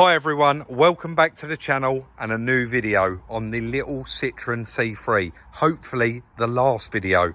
Hi everyone, welcome back to the channel and a new video on the little Citroen C3. Hopefully the last video.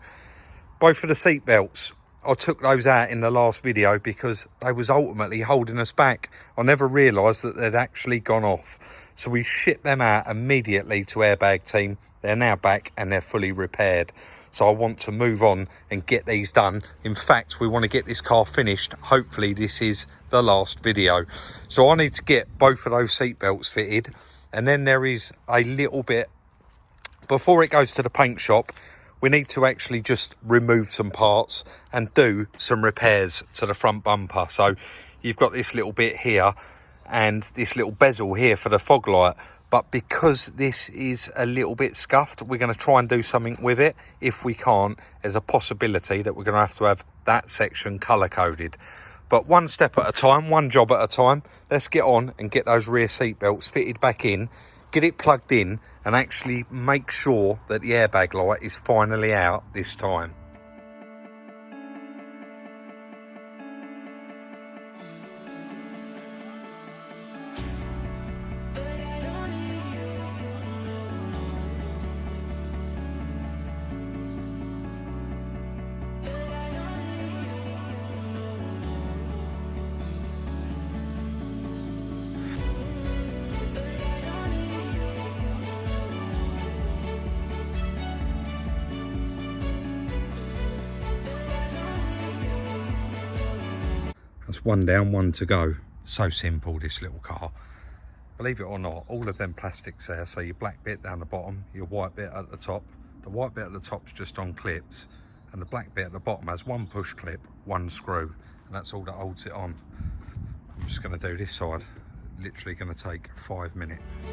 Both of the seat belts, I took those out in the last video because they was ultimately holding us back. I never realised that they'd actually gone off. So we shipped them out immediately to Airbag Team. They're now back and they're fully repaired. So I want to move on and get these done. In fact, we want to get this car finished. Hopefully this is the last video. So I need to get both of those seat belts fitted. And then there is a little bit, before it goes to the paint shop, we need to actually just remove some parts and do some repairs to the front bumper. So you've got this little bit here and this little bezel here for the fog light. But because this is a little bit scuffed, we're going to try and do something with it. If we can't, there's a possibility that we're going to have that section colour coded. But one step at a time, one job at a time. Let's get on and get those rear seat belts fitted back in, get it plugged in and actually make sure that the airbag light is finally out this time. That's one down, one to go. So simple, this little car. Believe it or not, all of them plastics there, so your black bit down the bottom, your white bit at the top. The white bit at the top's just on clips, and the black bit at the bottom has one push clip, one screw, and that's all that holds it on. I'm just going to do this side. Literally going to take 5 minutes.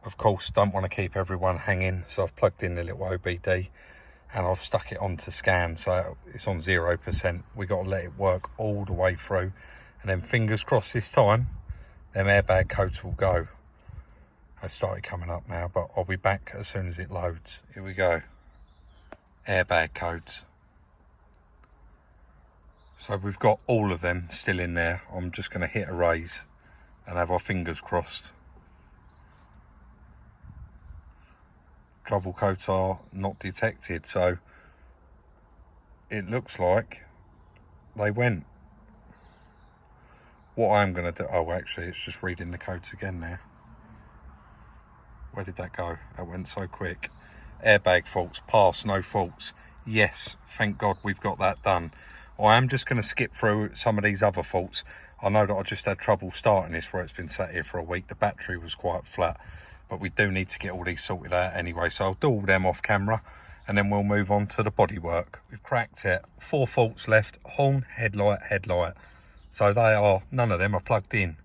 Of course, don't want to keep everyone hanging, so I've plugged in the little OBD and I've stuck it onto scan, so it's on 0%. We got to let it work all the way through, and then fingers crossed this time them airbag codes will go. They started coming up now, but I'll be back as soon as it loads. Here we go. Airbag codes. So we've got all of them still in there. I'm just going to hit erase and have our fingers crossed. Trouble codes are not detected, so it looks like they went. What I'm going to do, oh actually it's just reading the codes again there. Where did that go? That went so quick. Airbag faults, pass, no faults. Yes, thank God we've got that done. I am just going to skip through some of these other faults. I know that I just had trouble starting this where it's been sat here for a week. The battery was quite flat. But we do need to get all these sorted out anyway, so I'll do all them off camera and then we'll move on to the bodywork. We've cracked it. 4 faults left: horn, headlight, headlight. So they are, none of them are plugged in.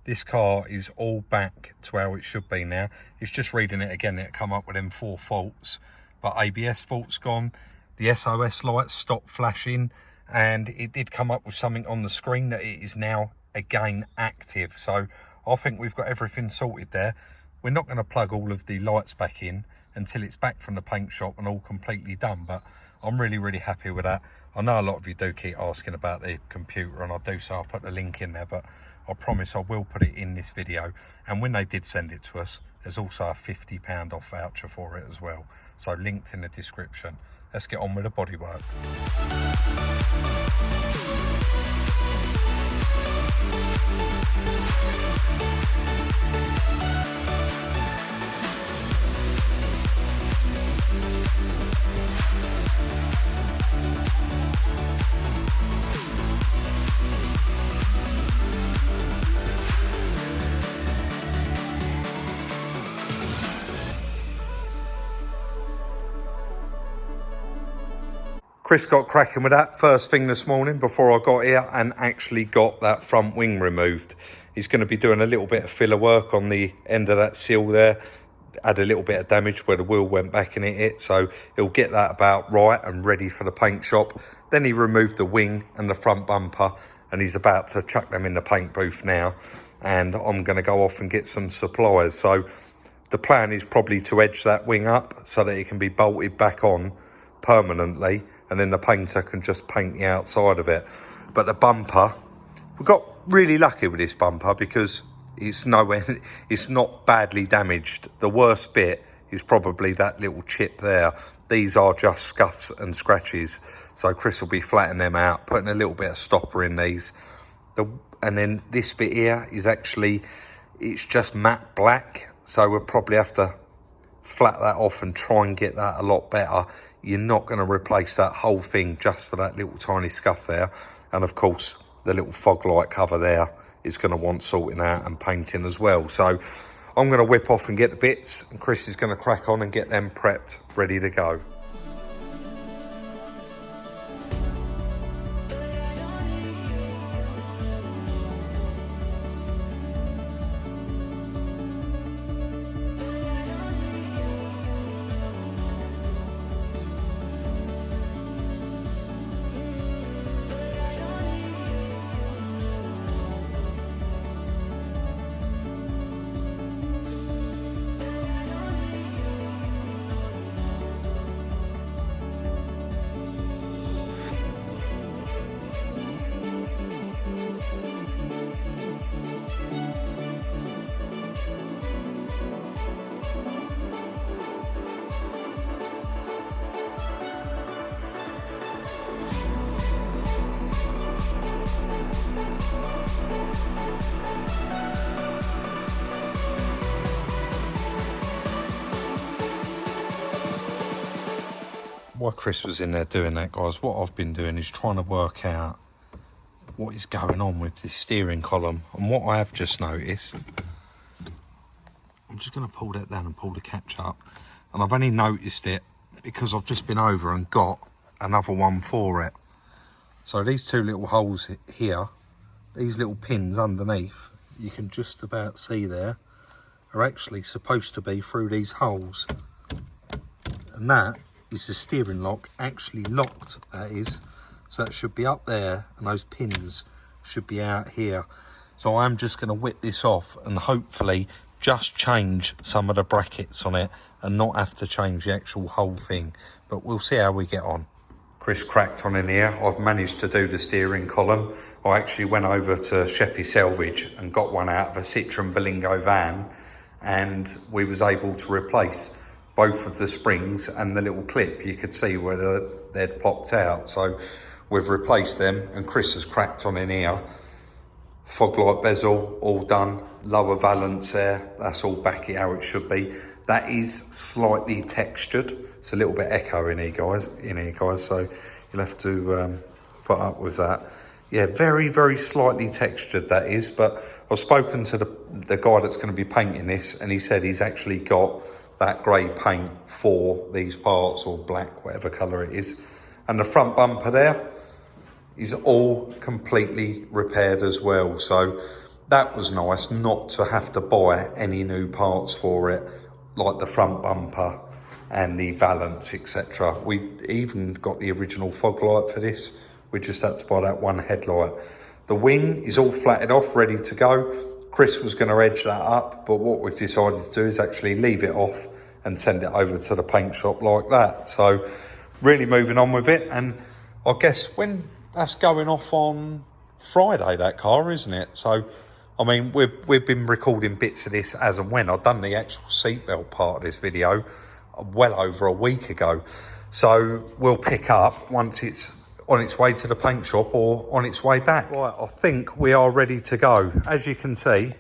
This car is all back to how it should be now. It's just reading it again, it come up with them 4 faults. But ABS fault's gone, the SOS lights stopped flashing, and it did come up with something on the screen that it is now again active. So I think we've got everything sorted there. We're not going to plug all of the lights back in until it's back from the paint shop and all completely done, but I'm really happy with that. I know a lot of you do keep asking about the computer, and I do, so I'll put the link in there, but I promise I will put it in this video. And when they did send it to us, there's also a £50 off voucher for it as well, so linked in the description. Let's get on with the bodywork. Chris got cracking with that first thing this morning before I got here and actually got that front wing removed. He's going to be doing a little bit of filler work on the end of that seal there. Had a little bit of damage where the wheel went back and it hit, so he'll get that about right and ready for the paint shop. Then he removed the wing and the front bumper and he's about to chuck them in the paint booth now, and I'm going to go off and get some supplies. So the plan is probably to edge that wing up so that it can be bolted back on permanently, and then the painter can just paint the outside of it. But the bumper, we got really lucky with this bumper because it's not badly damaged. The worst bit is probably that little chip there. These are just scuffs and scratches, so Chris will be flattening them out, putting a little bit of stopper in these. And then this bit here is actually, it's just matte black, so we'll probably have to flat that off and try and get that a lot better. You're not going to replace that whole thing just for that little tiny scuff there. And of course the little fog light cover there is going to want sorting out and painting as well. So I'm going to whip off and get the bits, and Chris is going to crack on and get them prepped, ready to go. While Chris was in there doing that, guys, what I've been doing is trying to work out what is going on with this steering column. And what I have just noticed, I'm just going to pull that down and pull the catch up, and I've only noticed it because I've just been over and got another one for it. So these two little holes here, these little pins underneath, you can just about see there, are actually supposed to be through these holes, and that is the steering lock actually locked, that is. So that should be up there and those pins should be out here. So I'm just going to whip this off and hopefully just change some of the brackets on it and not have to change the actual whole thing, but we'll see how we get on. Chris cracked on in here. I've managed to do the steering column. I actually went over to Sheppey Salvage and got one out of a Citroen Berlingo van, and we was able to replace both of the springs and the little clip. You could see where they'd popped out. So we've replaced them, and Chris has cracked on in here. Fog light bezel, all done. Lower valance there, that's all back how it should be. That is slightly textured. It's a little bit echo in here, guys. So you'll have to put up with that. Yeah, very, very slightly textured that is. But I've spoken to the guy that's going to be painting this, and he said he's actually got that grey paint for these parts, or black, whatever colour it is. And the front bumper there is all completely repaired as well. So that was nice not to have to buy any new parts for it, like the front bumper and the valance, etc. We even got the original fog light for this. We just had to buy that one headlight. The wing is all flatted off, ready to go. Chris was going to edge that up, but what we've decided to do is actually leave it off and send it over to the paint shop like that. So really moving on with it. And I guess when that's going off on Friday, that car, isn't it? So, I mean, we've been recording bits of this as and when. I've done the actual seatbelt part of this video well over a week ago. So we'll pick up once it's on its way to the paint shop or on its way back. Right, I think we are ready to go. As you can see,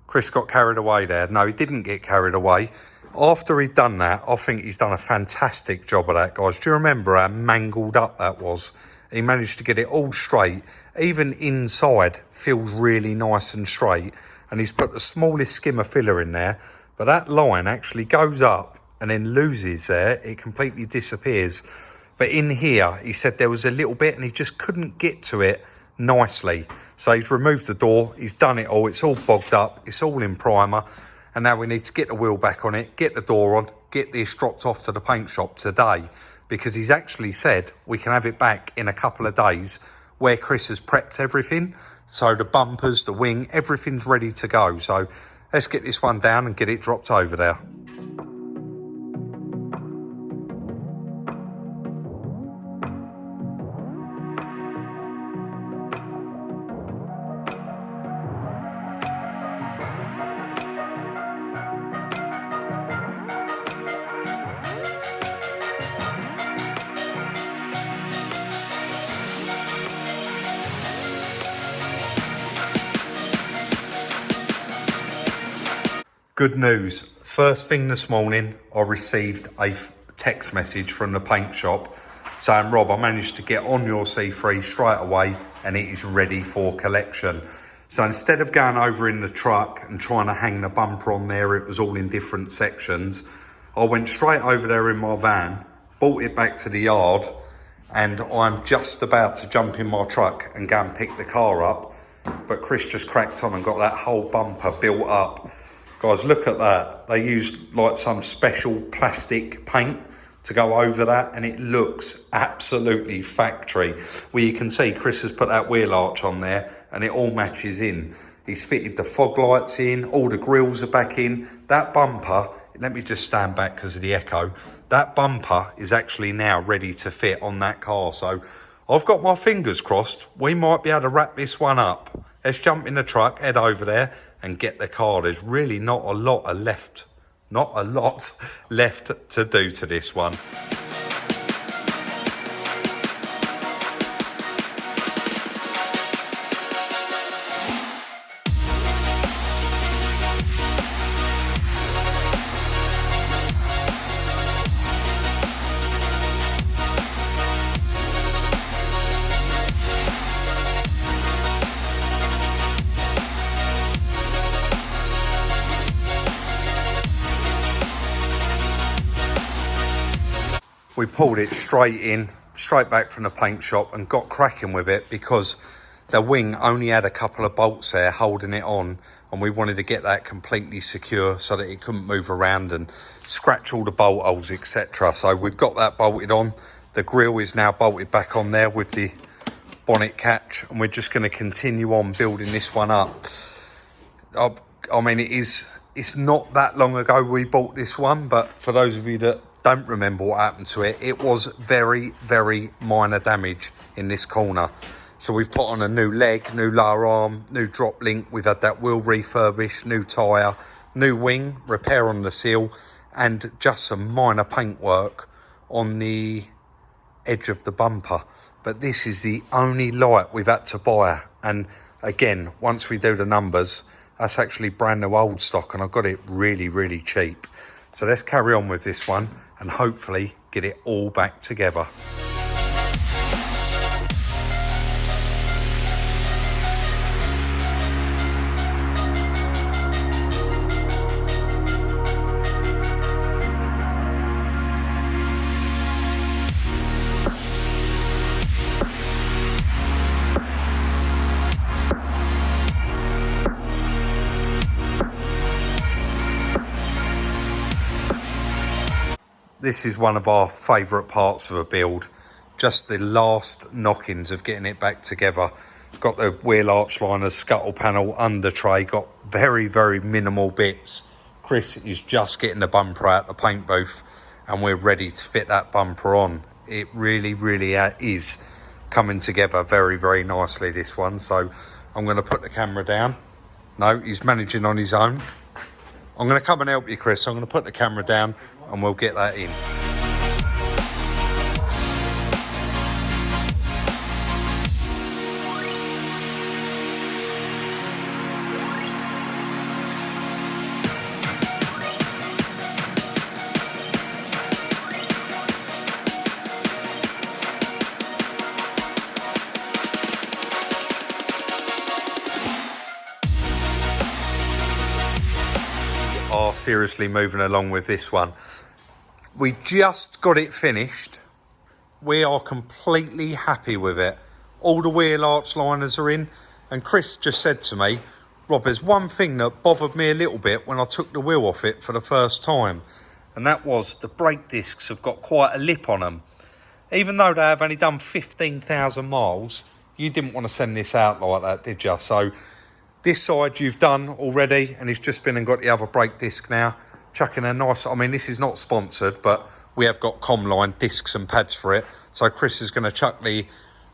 Chris got carried away there. No, he didn't get carried away. After he'd done that, I think he's done a fantastic job of that, guys. Do you remember how mangled up that was? He managed to get it all straight. Even inside feels really nice and straight. And he's put the smallest skimmer filler in there. But that line actually goes up and then loses there. It completely disappears. But in here, he said there was a little bit and he just couldn't get to it nicely. So he's removed the door, he's done it all, it's all bogged up, it's all in primer. And now we need to get the wheel back on it, get the door on, get this dropped off to the paint shop today. Because he's actually said we can have it back in a couple of days where Chris has prepped everything. So the bumpers, the wing, everything's ready to go. So let's get this one down and get it dropped over there. Good news. First thing this morning, I received a text message from the paint shop saying, Rob, I managed to get on your C3 straight away and it is ready for collection. So instead of going over in the truck and trying to hang the bumper on there, it was all in different sections. I went straight over there in my van, brought it back to the yard, and I'm just about to jump in my truck and go and pick the car up. But Chris just cracked on and got that whole bumper built up. Guys, look at that. They used like some special plastic paint to go over that and it looks absolutely factory. Well, you can see Chris has put that wheel arch on there and it all matches in. He's fitted the fog lights in, all the grills are back in. That bumper, let me just stand back because of the echo. That bumper is actually now ready to fit on that car. So I've got my fingers crossed. We might be able to wrap this one up. Let's jump in the truck, head over there and get the car. There's really not a lot left to do to this one. We pulled it straight back from the paint shop and got cracking with it because the wing only had a couple of bolts there holding it on and we wanted to get that completely secure so that it couldn't move around and scratch all the bolt holes, etc. So we've got that bolted on. The grille is now bolted back on there with the bonnet catch and we're just going to continue on building this one up. I mean, it's not that long ago we bought this one, but for those of you that don't remember what happened to it, it was very, very minor damage in this corner. So we've put on a new leg, new lower arm, new drop link. We've had that wheel refurbished, new tyre, new wing, repair on the seal, and just some minor paint work on the edge of the bumper. But this is the only light we've had to buy. And again, once we do the numbers, that's actually brand new old stock and I got it really, really cheap. So let's carry on with this one and hopefully get it all back together. This is one of our favourite parts of a build, just the last knockings of getting it back together. Got the wheel arch liners, scuttle panel, under tray, got very, very minimal bits. Chris is just getting the bumper out the paint booth and we're ready to fit that bumper on. It really, really is coming together very, very nicely, this one. So I'm going to put the camera down. No, he's managing on his own. I'm going to come and help you, Chris. I'm going to put the camera down and we'll get that in. Are seriously moving along with this one. We just got it finished we are completely happy with it. All the wheel arch liners are in, and Chris just said to me, Rob, there's one thing that bothered me a little bit when I took the wheel off it for the first time, and that was the brake discs have got quite a lip on them. Even though they have only done 15,000 miles, you didn't want to send this out like that, did you? So this side you've done already, and it's just been and got the other brake disc now. Chucking a nice, I mean, this is not sponsored, but we have got Comline discs and pads for it. So Chris is going to chuck the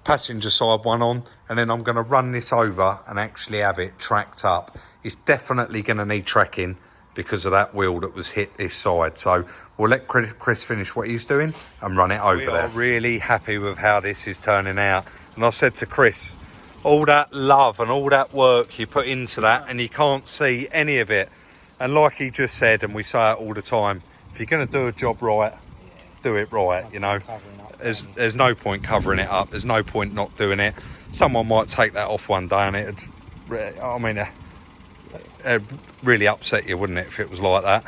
passenger side one on, and then I'm going to run this over and actually have it tracked up. It's definitely going to need tracking because of that wheel that was hit this side. So we'll let Chris finish what he's doing and run it over there. We are really happy with how this is turning out. And I said to Chris, all that love and all that work you put into that, and you can't see any of it. And like he just said, and we say it all the time, if you're going to do a job right, do it right, you know. There's no point covering it up. There's no point not doing it. Someone might take that off one day, and it'd really upset you, wouldn't it, if it was like that?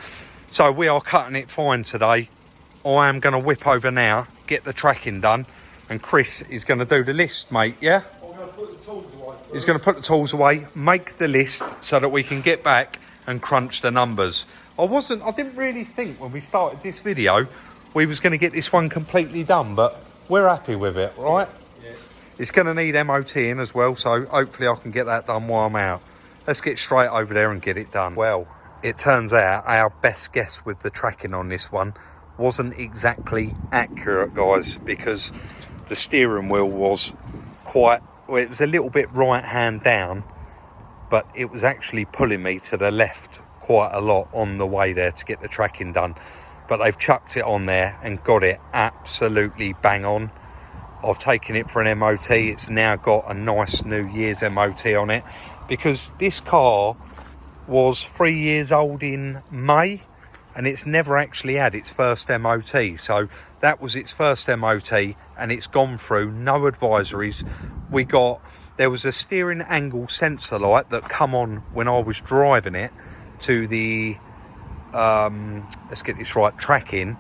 So we are cutting it fine today. I am going to whip over now, get the tracking done, and Chris is going to do the list, mate, yeah? I'm going to put the tools away first. He's going to put the tools away, make the list so that we can get back and crunch the numbers. I didn't really think when we started this video we was going to get this one completely done, but we're happy with it, right? Yeah. It's going to need MOT in as well, so hopefully I can get that done while I'm out. Let's get straight over there and get it done. Well, it turns out our best guess with the tracking on this one wasn't exactly accurate, guys, because the steering wheel was it was a little bit right hand down, but it was actually pulling me to the left quite a lot on the way there to get the tracking done. But they've chucked it on there and got it absolutely bang on. I've taken it for an MOT. It's now got a nice New Year's MOT on it, because this car was 3 years old in May and it's never actually had its first MOT. So that was its first MOT and it's gone through, no advisories. There was a steering angle sensor light that come on when I was driving it to the let's get this right, tracking.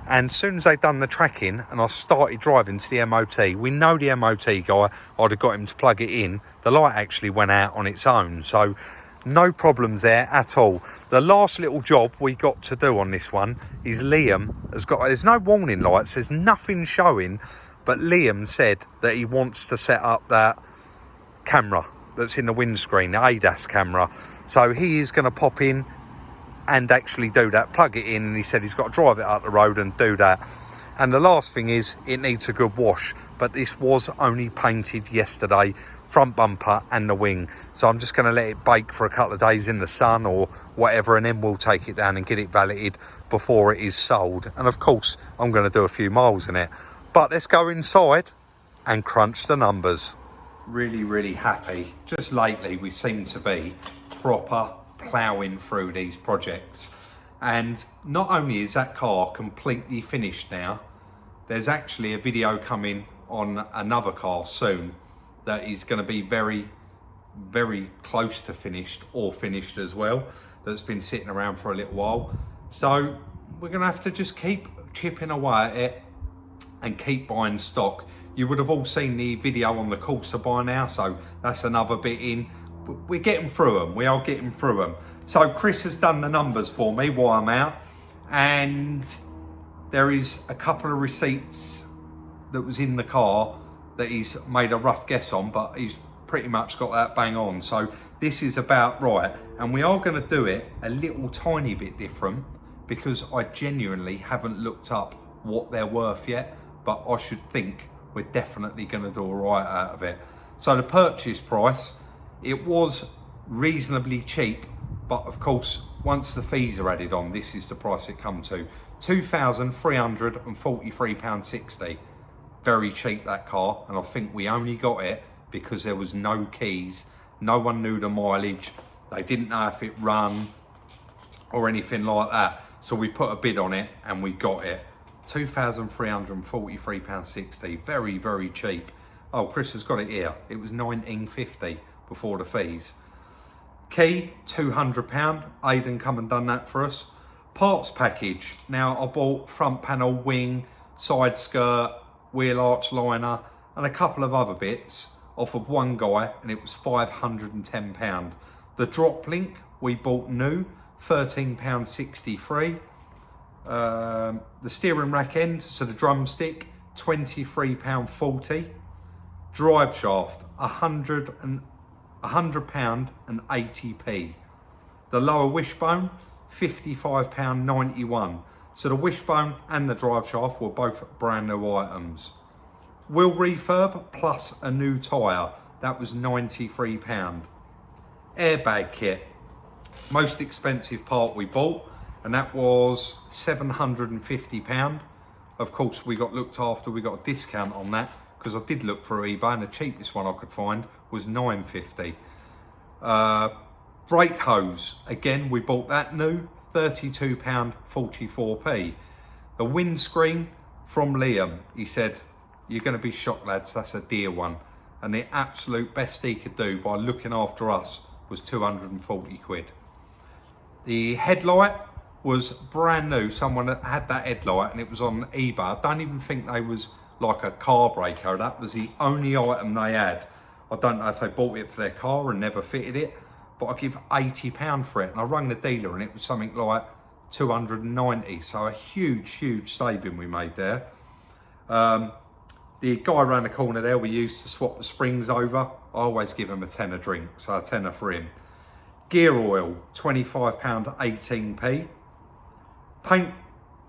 And as soon as they done the tracking and I started driving to the MOT, we know the MOT guy, I'd have got him to plug it in. The light actually went out on its own, so no problems there at all. The last little job we got to do on this one is Liam has got, there's no warning lights, there's nothing showing, but Liam said that he wants to set up that camera that's in the windscreen, the ADAS camera. So he is going to pop in and actually do that, plug it in, and he said he's got to drive it up the road and do that. And the last thing is, it needs a good wash, but this was only painted yesterday, front bumper and the wing, so I'm just going to let it bake for a couple of days in the sun or whatever, and then we'll take it down and get it valeted before it is sold. And of course I'm going to do a few miles in it, but let's go inside and crunch the numbers. Really happy. Just lately we seem to be proper ploughing through these projects, and not only is that car completely finished now, there's actually a video coming on another car soon that is going to be very close to finished, or finished as well, that's been sitting around for a little while. So we're going to have to just keep chipping away at it and keep buying stock. You would have all seen the video on the Corsa by now, so that's another bit in. We're getting through them. We are getting through them. So Chris has done the numbers for me while I'm out, and there is a couple of receipts that was in the car that he's made a rough guess on, but he's pretty much got that bang on. So this is about right, and we are going to do it a little tiny bit different because I genuinely haven't looked up what they're worth yet, but I should think we're definitely going to do all right out of it. So the purchase price, it was reasonably cheap, but of course once the fees are added on, this is the price it come to, £2,343.60. Very cheap, that car, and I think we only got it because there was no keys, no one knew the mileage, they didn't know if it run or anything like that, so we put a bid on it and we got it. £2,343.60, very cheap. Oh, Chris has got it here, it was £19.50 before the fees. Key, £200, Aidan come and done that for us. Parts package, now I bought front panel, wing, side skirt, wheel arch liner and a couple of other bits off of one guy, and it was £510. The drop link we bought new, £13.63. The steering rack end, so the drumstick, £23.40. Drive shaft, £100 and 80p. The lower wishbone, £55.91. So the wishbone and the drive shaft were both brand new items. Wheel refurb plus a new tyre, that was £93. Airbag kit, most expensive part we bought, and that was £750. Of course, we got looked after, we got a discount on that, because I did look for eBay and the cheapest one I could find was £950. Brake hose, again, we bought that new, £32.44p. The windscreen from Liam, he said, you're going to be shocked, lads, that's a dear one. And the absolute best he could do by looking after us was 240 quid. The headlight was brand new. Someone had that headlight and it was on eBay. I don't even think they was like a car breaker. That was the only item they had. I don't know if they bought it for their car and never fitted it, but I give £80 for it. And I rang the dealer and it was something like 290. So a huge saving we made there. The guy around the corner there, we used to swap the springs over. I always give him a tenner drink, so a tenner for him. Gear oil, £25.18p. Paint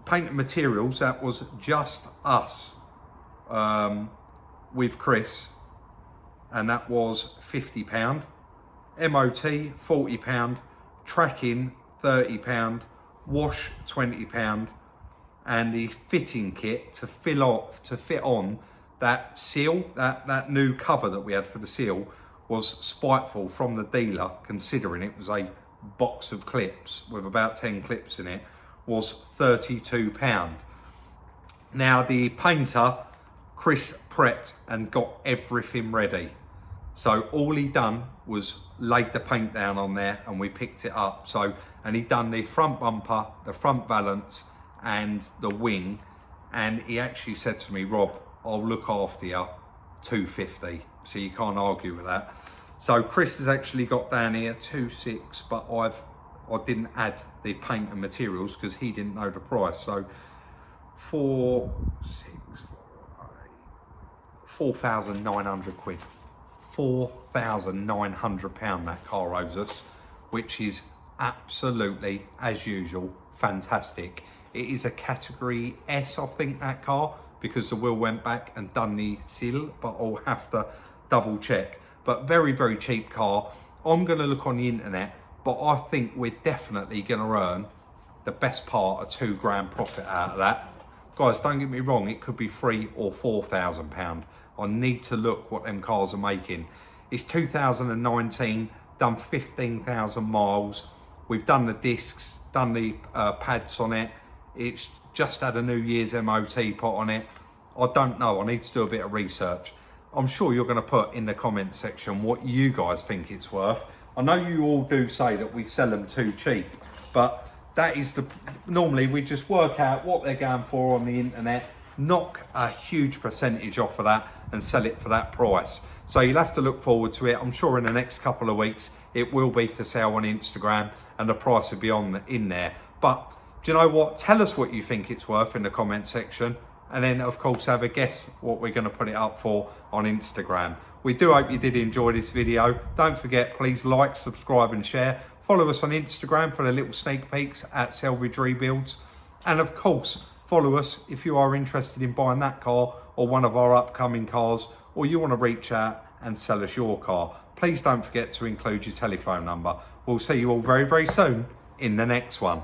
and materials, that was just us with Chris, and that was £50. MOT, £40. Tracking, £30. Wash, £20. And the fitting kit to fit on that seal, that new cover that we had for the seal, was spiteful from the dealer, considering it was a box of clips with about 10 clips in it, was £32. Now the painter, Chris, prepped and got everything ready. So all he done was laid the paint down on there and we picked it up. So, and he done the front bumper, the front valance and the wing. And he actually said to me, Rob, I'll look after you, £250. So you can't argue with that. So Chris has actually got down here 2.6, but I didn't add the paint and materials because he didn't know the price. So 4,900 quid. £4,900 that car owes us, which is absolutely, as usual, fantastic. It is a category S, I think, that car, because the wheel went back and done the seal, but I'll have to double check. But very cheap car. I'm going to look on the internet, but I think we're definitely going to earn the best part of £2 profit out of that. Guys, don't get me wrong, it could be £3,000 or £4,000. I need to look what them cars are making. It's 2019, done 15,000 miles. We've done the discs, done the pads on it. It's just had a New Year's MOT put on it. I don't know, I need to do a bit of research. I'm sure you're going to put in the comment section what you guys think it's worth. I know you all do say that we sell them too cheap, but that is normally we just work out what they're going for on the internet, knock a huge percentage off of that and sell it for that price. So you'll have to look forward to it. I'm sure in the next couple of weeks it will be for sale on Instagram and the price will be in there. But do you know what? Tell us what you think it's worth in the comment section, and then of course have a guess what we're going to put it up for on Instagram. We do hope you did enjoy this video. Don't forget, please like, subscribe and share. Follow us on Instagram for the little sneak peeks at Salvage Rebuilds. And of course, follow us if you are interested in buying that car or one of our upcoming cars, or you want to reach out and sell us your car. Please don't forget to include your telephone number. We'll see you all very soon in the next one.